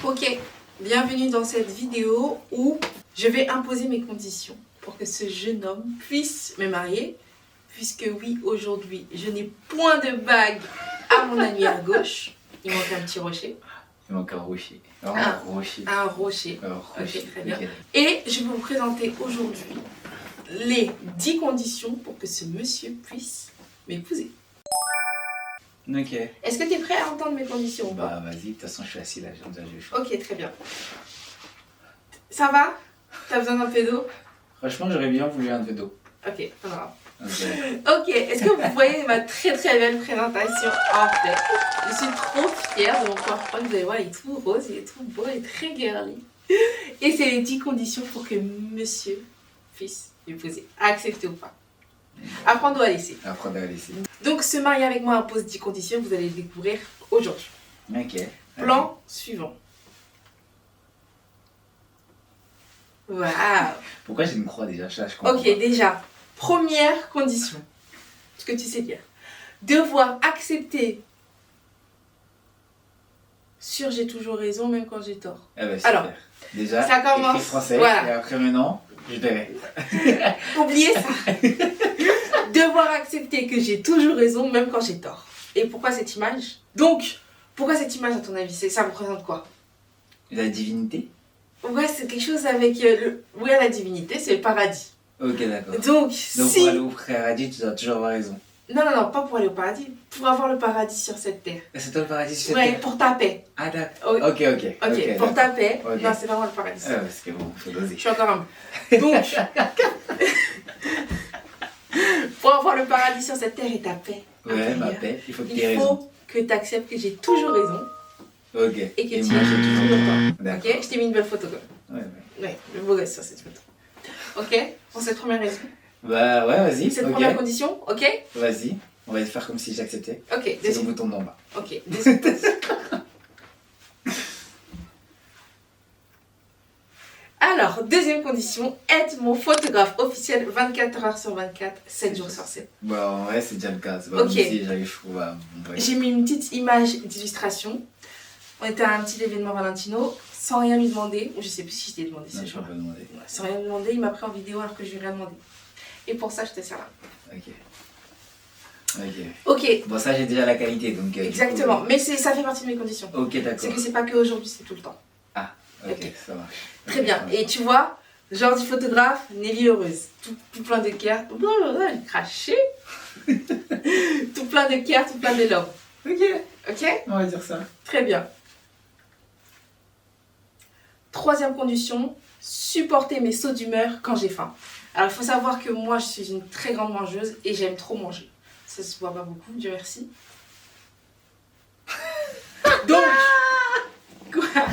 Ok, bienvenue dans cette vidéo où je vais imposer mes conditions pour que ce jeune homme puisse me marier. Puisque oui, aujourd'hui, je n'ai point de bague à mon annuaire gauche. Il manque un petit rocher. Il manque un rocher. Un rocher. Ok, très bien. Et je vais vous présenter aujourd'hui les 10 conditions pour que ce monsieur puisse m'épouser. Ok. Est-ce que tu es prêt à entendre mes conditions ou pas? Bah vas-y, de toute façon je suis assis là, j'ai déjà le choix. Ok, très bien. Ça va? T'as besoin d'un peu d'eau? Franchement, j'aurais bien voulu un peu d'eau. Ok, pas grave. Ok. Ok, est-ce que vous voyez ma très belle présentation en fait? Je suis trop fière de mon corps. Vous allez voir, il est tout rose, il est tout beau, il est très girly. Et c'est les 10 conditions pour que monsieur puisse m'épouser. Accepter ou pas. Apprendre ou à laisser. Apprendre à laisser. Donc se marier avec moi impose 10 conditions, vous allez les découvrir aujourd'hui. Ok. Plan suivant. Waouh. Pourquoi j'ai une croix déjà? Je comprends Ok, pas. déjà, première condition, ce que tu sais dire, devoir accepter sur j'ai toujours raison même quand j'ai tort. Eh ben, super. Alors, déjà, ça commence, écrit français, voilà. et après maintenant, je verrai. Oubliez ça. Devoir accepter que j'ai toujours raison même quand j'ai tort. Et pourquoi cette image? Donc, pourquoi cette image à ton avis? Ça représente quoi? La divinité? Ouais, c'est quelque chose avec oui, la divinité, c'est le paradis. Ok, d'accord. Donc Donc si... pour aller au paradis, tu dois toujours avoir raison. Non, pas pour aller au paradis, pour avoir le paradis sur cette terre. C'est toi le paradis sur Ouais, terre? pour ta paix. Ah d'accord. Oui. Ok, pour ta paix. Ok. Non, c'est vraiment le paradis. Ah, parce que bon, faut Je doser. suis encore un peu. Donc, pour avoir le paradis sur cette terre et ta paix. Ouais, ma intérieure, paix, il faut que tu aies il raison. faut que tu acceptes que j'ai toujours raison Ok. et que tu moi, as j'ai toujours tort. D'accord. Ok, je t'ai mis une belle photo quand même. Ouais. Ouais, le beau gosse sur cette photo. Ok, pour cette première raison. Bah ouais, vas-y. Cette Ok. première condition, ok? Vas-y. On va faire comme si j'acceptais. Ok, C'est le deuxième. bouton d'en bas. Ok, deuxième condition. Alors, deuxième condition, être mon photographe officiel 24 heures sur 24, 7 jours sur 7. Bah en vrai, c'est déjà le cas. C'est pas Ok. comme si j'arrive trouver un bon vrai. J'ai mis une petite image d'illustration. On était à un petit événement Valentino, sans rien lui demander. Je sais plus si je t'ai demandé Non, ce je peux jour-là. pas demander. Ouais, sans rien lui demander, il m'a pris en vidéo alors que je lui ai rien demandé. Et pour ça, je te sers là. Ok. Ok. Ok, Bon, ça, j'ai déjà la qualité donc. du exactement. coup, Mais ça fait partie de mes conditions. Ok, C'est d'accord. que c'est pas que aujourd'hui, c'est tout le temps. Ok, Ok. ça marche. Très Ok, bien. ça Et marche. tu vois, genre du photographe, Nelly heureuse. Tout plein de cœur. Blablabla, j'ai craché. Tout plein de cœur, tout plein de love. Ok, Ok? on va dire ça. Très bien. Troisième condition, supporter mes sauts d'humeur quand j'ai faim. Alors, il faut savoir que moi, je suis une très grande mangeuse et j'aime trop manger. Ça se voit pas beaucoup, Dieu merci. Donc, quoi?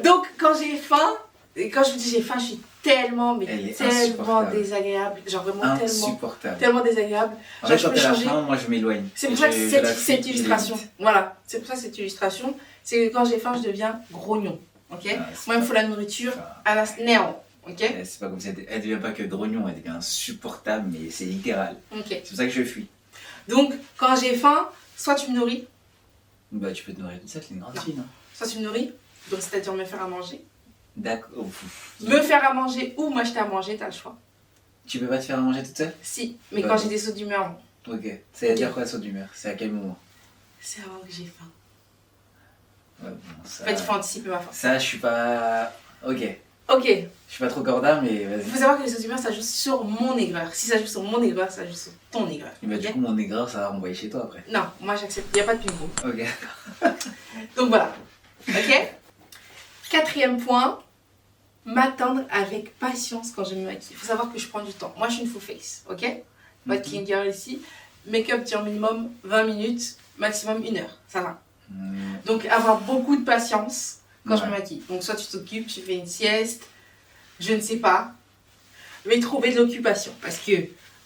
Donc, quand j'ai faim, et quand je vous dis j'ai faim, je suis tellement, mais Elle est tellement insupportable. désagréable. Genre vraiment Insupportable. tellement désagréable. En Genre, fait, je quand peux t'es à la changer. fin, moi je m'éloigne. C'est pour Et ça que je cette, la fuis, cette je illustration, l'évite. voilà, c'est pour ça cette illustration, c'est que quand j'ai faim, je deviens grognon, ok? Ah, c'est Moi, il me pas- faut la nourriture ça. à la snail, ok? C'est pas comme ça. Elle devient pas que grognon, elle devient insupportable, mais c'est littéral. Ok. C'est pour ça que je fuis. Donc, quand j'ai faim, soit tu me nourris, Bah, tu peux te nourrir toute seule, c'est une grande fille, non? soit tu me nourris, donc c'est-à-dire me faire à manger. D'accord. Oh, Me faire à manger ou m'acheter à manger, t'as le choix. Tu peux pas te faire à manger toute seule? Si, mais Bah, quand non. j'ai des sauts d'humeur, non. Ok. Ça veut Ok. dire quoi, saut d'humeur? C'est à quel moment? C'est avant que j'ai faim. Ouais, bon, ça. En fait, il faut anticiper ma faim. Ça, je suis pas. Ok. Ok, Je suis pas trop corda, mais il vas-y. faut savoir que les sauts d'humeur, ça joue sur mon aigreur. Si ça joue sur mon aigreur, ça joue sur ton aigreur. Bah, du ok? coup, mon aigreur, ça va renvoyer chez toi après. Non, moi j'accepte, il n'y a pas de ping-pong. Ok. Donc voilà, ok? Quatrième point, m'attendre avec patience quand je me maquille. Il faut savoir que je prends du temps. Moi je suis une full face, ok? Pas de king girl ici. Make-up dure minimum 20 minutes, maximum 1 heure, ça va. Donc avoir beaucoup de patience quand je me Ouais. maquille. Donc soit tu t'occupes, tu fais une sieste, je ne sais pas. Mais trouver de l'occupation. Parce que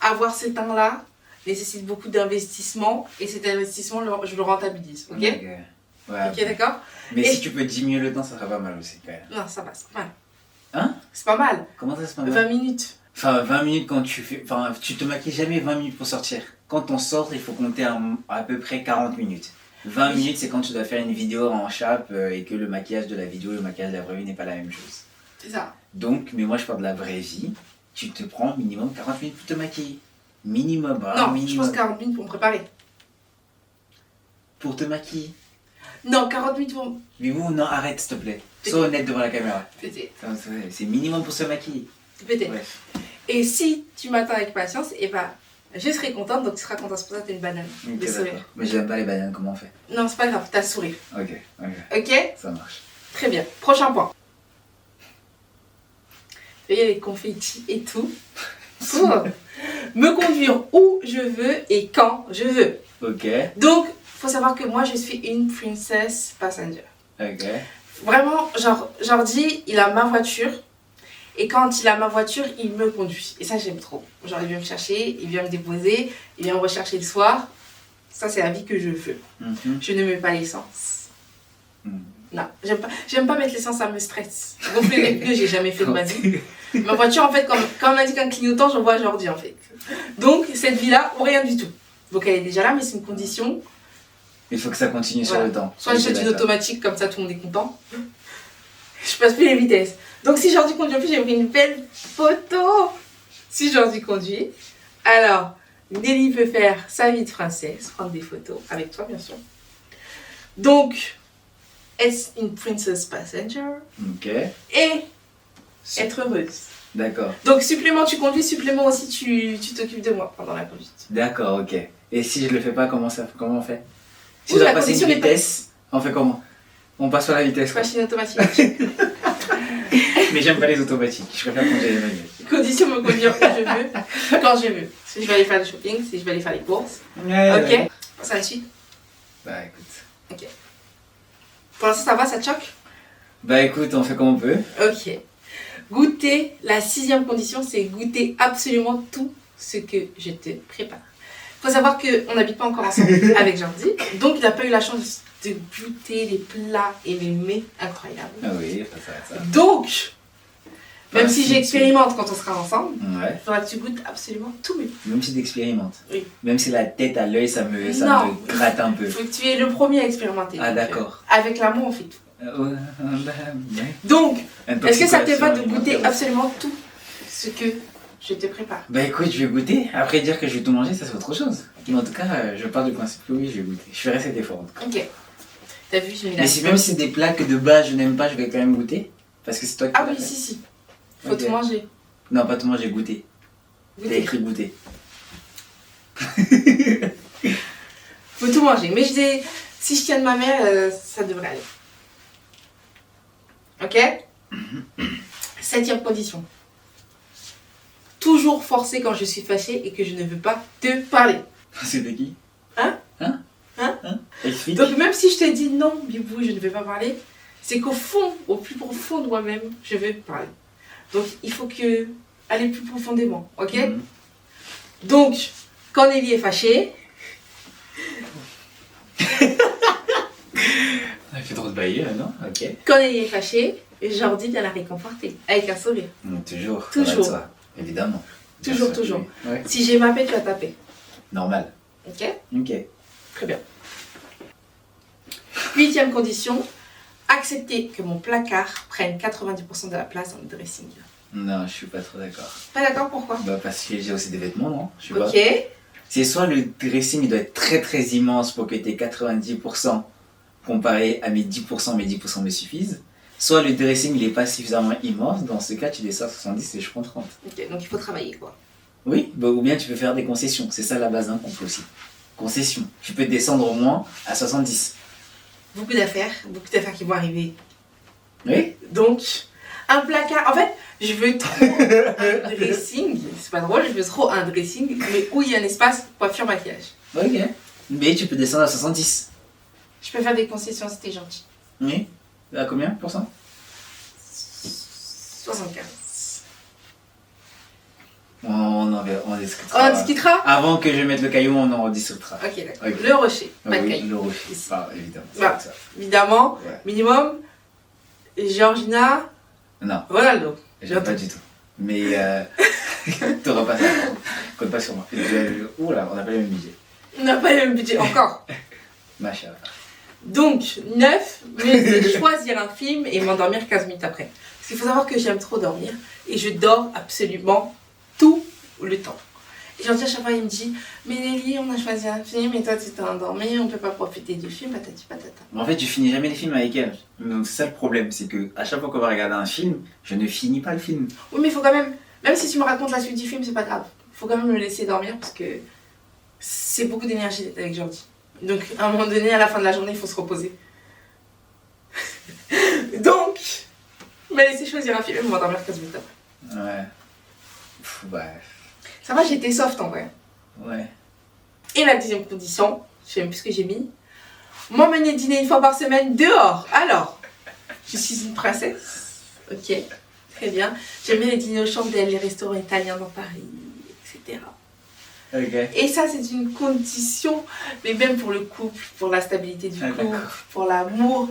avoir ce teint-là nécessite beaucoup d'investissement et cet investissement, je le rentabilise, ok? Ouais. Ok, d'accord? Mais Et- si tu peux diminuer le temps, ça serait pas mal aussi, quand même. Non, ça va, c'est pas mal. Hein? C'est pas mal. Comment ça se passe? 20 minutes. Enfin, 20 minutes quand tu fais. Enfin, tu te maquilles jamais 20 minutes pour sortir. Quand on sort, il faut compter à peu près 40 minutes. 20 minutes, c'est quand tu dois faire une vidéo en chape et que le maquillage de la vidéo et le maquillage de la vraie vie n'est pas la même chose. C'est ça. Donc, mais moi je parle de la vraie vie, tu te prends minimum 40 minutes pour te maquiller. Minimum, Non, minimum. je pense 40 minutes pour me préparer. Pour te maquiller. Non, 40 minutes pour... Mais vous, non, arrête s'il te plaît. Sois honnête devant la caméra. Peut-être. C'est minimum pour se maquiller. Peut-être. Bref. Et si tu m'attends avec patience, et bah, je serai contente, donc tu seras contente. C'est pour ça que t'as une banane. Ok, Le sourire. d'accord. Mais j'aime pas les bananes, comment on fait? Non, c'est pas grave, t'as le sourire. Ok, Ok? ça marche. Très bien. Prochain point. Il y a les confettis et tout. Pour me conduire où je veux et quand je veux. Ok, Donc, faut savoir que moi, je suis une princess passenger. ok. Vraiment, genre dit, il a ma voiture. Et quand il a ma voiture, il me conduit. Et ça, j'aime trop. Genre, il vient me chercher, il vient me déposer, il vient me rechercher le soir. Ça, c'est la vie que je veux. Mhm. Je ne mets pas l'essence. Mhm. Non, j'aime pas mettre l'essence, ça me stresse. Gonfler les pneus, j'ai jamais fait de ma vie. Ma voiture, en fait, quand on m'indique un clignotant, je vois Jordi, en fait. Donc, cette vie-là, ou rien du tout. Donc, elle est déjà là, mais c'est une condition. Il faut que ça continue sur Voilà. le temps. Soit je jette une automatique, comme ça, tout le monde est content. Je passe plus les vitesses. Donc, si Jordi conduit en plus, j'ai pris une belle photo. Si Jordi conduit. Alors, Nelly peut faire sa vie de princesse, prendre des photos, avec toi, bien sûr. Donc, est une princess passenger Ok, et être heureuse. d'accord. Donc, supplément, tu conduis, supplément aussi, tu t'occupes de moi pendant la conduite. D'accord, ok. Et si je le fais pas, comment on fait? Si Oui, je dois la passer une condition n'est pas- vitesse, on fait comment? On passe sur la vitesse, quoi. Machine automatique. Mais j'aime pas les automatiques, je préfère conduire les manuels. Condition me conduire où je veux, quand je veux. Si je vais aller faire le shopping, si je vais aller faire les courses. Ok. Passe à la suite. Bah écoute. Pour l'instant, ça va, ça te choque? Bah écoute, on fait comme on peut. Ok. Goûter, la 6e condition, c'est goûter absolument tout ce que je te prépare. Faut savoir qu'on n'habite pas encore ensemble avec Jordi, donc il n'a pas eu la chance de goûter les plats et les mets incroyables. Ah oui, ça. Donc, même Bah, si si, j'expérimente quand on sera ensemble, Ouais. il faudra que tu goûtes absolument tout mes plats. Même si t'expérimentes. Oui. Même si la tête à l'œil, ça Non. me gratte un peu. Il faut que tu es le premier à expérimenter. Ah Donc, d'accord. avec l'amour, on fait tout. Ouais. Donc, est-ce que ça te va de Intoxication goûter alimentaire. absolument tout ce que je te prépare? Bah écoute, je vais goûter. Après dire que je vais tout manger, ça c'est autre chose. Mais en tout cas, je pars du principe que oui, je vais goûter. Je ferai cet effort en tout cas. Ok. T'as vu, j'ai mis la... Mais si même si c'est des plats que de base je n'aime pas, je vais quand même goûter. Parce que c'est toi qui Ah l'as oui, fait. si. Faut Ok. tout manger. Non, pas tout manger, goûter. T'as Goûter. écrit goûter. Faut tout manger. Mais je dis, si je tiens de ma mère, ça devrait aller. Ok? 7e condition. Toujours forcer quand je suis fâchée et que je ne veux pas te parler. C'est de qui? Hein? Explique. Donc même si je te dis non, Bibou, je ne veux pas parler, c'est qu'au fond, au plus profond de moi-même, je veux parler. Donc il faut que aller plus profondément, ok? Mhm. Donc, quand Nelly est fâchée, Elle fait trop de bailler là, non? Ok. quand Nelly est fâchée, Jordi vient la réconforter avec un sourire. Toujours. Toujours. Ça va de soi, évidemment. Toujours, Bien sûr, toujours. oui. Ouais. Si j'ai ma paix, tu vas taper. Normal. Ok? Ok. Très bien. 8e condition, accepter que mon placard prenne 90% de la place dans le dressing. Non, je suis pas trop d'accord. Pas d'accord, pourquoi? Bah parce que j'ai aussi des vêtements, non? Je sais pas. Ok. C'est soit le dressing il doit être très très immense pour que tes 90% comparé à mes 10% me suffisent. Soit le dressing il est pas suffisamment immense, dans ce cas tu descends à 70 et je prends 30. Ok, donc il faut travailler quoi. Oui, bah, ou bien tu peux faire des concessions, c'est ça la base d'un couple aussi. Concession, tu peux descendre au moins à 70. Beaucoup d'affaires qui vont arriver. Oui. Donc, un placard. En fait, je veux trop un dressing. C'est pas drôle, je veux trop un dressing, mais où il y a un espace coiffure maquillage. Ok. Mais tu peux descendre à 70. Je peux faire des concessions si t'es gentil. Oui. À combien pour cent? 75. On discutera. On discutera. Avant que je mette le caillou, on en discutera. Ok, d'accord. Ok. Le rocher, Ah pas de oui, caillou. le rocher. Ici. Ah, évidemment. Voilà. Ça. Évidemment, Ouais. minimum, Georgina, Non, Ronaldo. j'aime pas du tout. Mais t'auras pas ça. Compte pas sur moi. Oula, on n'a pas le même budget. On n'a pas le même budget encore. Machallah. Donc, 9, choisir un film et m'endormir 15 minutes après. Parce qu'il faut savoir que j'aime trop dormir et je dors absolument tout le temps. Et j'en dis à chaque fois, il me dit, mais Nelly, on a choisi un film et toi tu t'es endormie, on peut pas profiter du film, patati patata. En fait, je finis jamais les films avec elle. Donc c'est ça le problème, c'est que à chaque fois qu'on va regarder un film, je ne finis pas le film. Oui, mais il faut quand même si tu me racontes la suite du film, c'est pas grave. Il faut quand même me laisser dormir parce que c'est beaucoup d'énergie d'être avec Jordi. Donc, à un moment donné, à la fin de la journée, il faut se reposer. Donc, il m'a laissé choisir un film et on va dormir 15 minutes après. Ouais. Ouais. Ça va, j'étais soft en vrai. Ouais. Et la deuxième condition, je sais même plus ce que j'ai mis, m'emmener dîner une fois par semaine dehors. Alors, je suis une princesse. Ok, très bien. J'aime bien les dîners aux chandelles, les restaurants italiens dans Paris, etc. Ok. Et ça, c'est une condition, mais même pour le couple, pour la stabilité du couple, pour l'amour.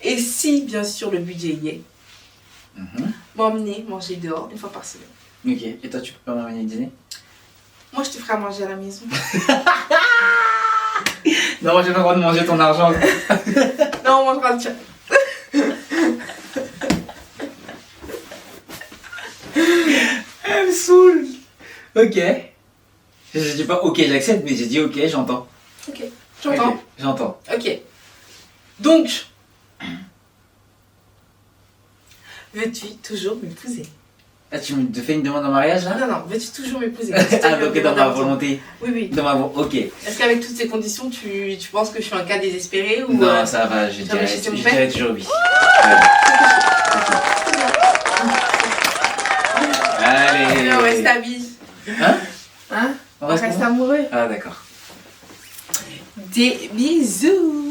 Et si, bien sûr, le budget y est, m'emmener manger dehors une fois par semaine. Ok. Et toi, tu peux pas m'emmener dîner? Moi, je te ferai à manger à la maison. Non, moi j'ai pas le droit de manger ton argent. Non, on mangera le tien. Elle me saoule. Ok. Je dis pas ok, j'accepte, mais j'ai dit ok, j'entends. Ok, j'entends. Ok, j'entends. Ok. Donc, veux-tu toujours m'épouser? Ah, tu me fais une demande en mariage là? Non, non, veux-tu toujours m'épouser? Ah, donc dans ma volonté. Oui, oui. Dans ma ok. Est-ce qu'avec toutes ces conditions, tu penses que je suis un cas désespéré ou Non, ça va, je dirais toujours oui. Allez. On reste amis. Hein? Hein? On On reste amoureux. Ah, d'accord. Des bisous.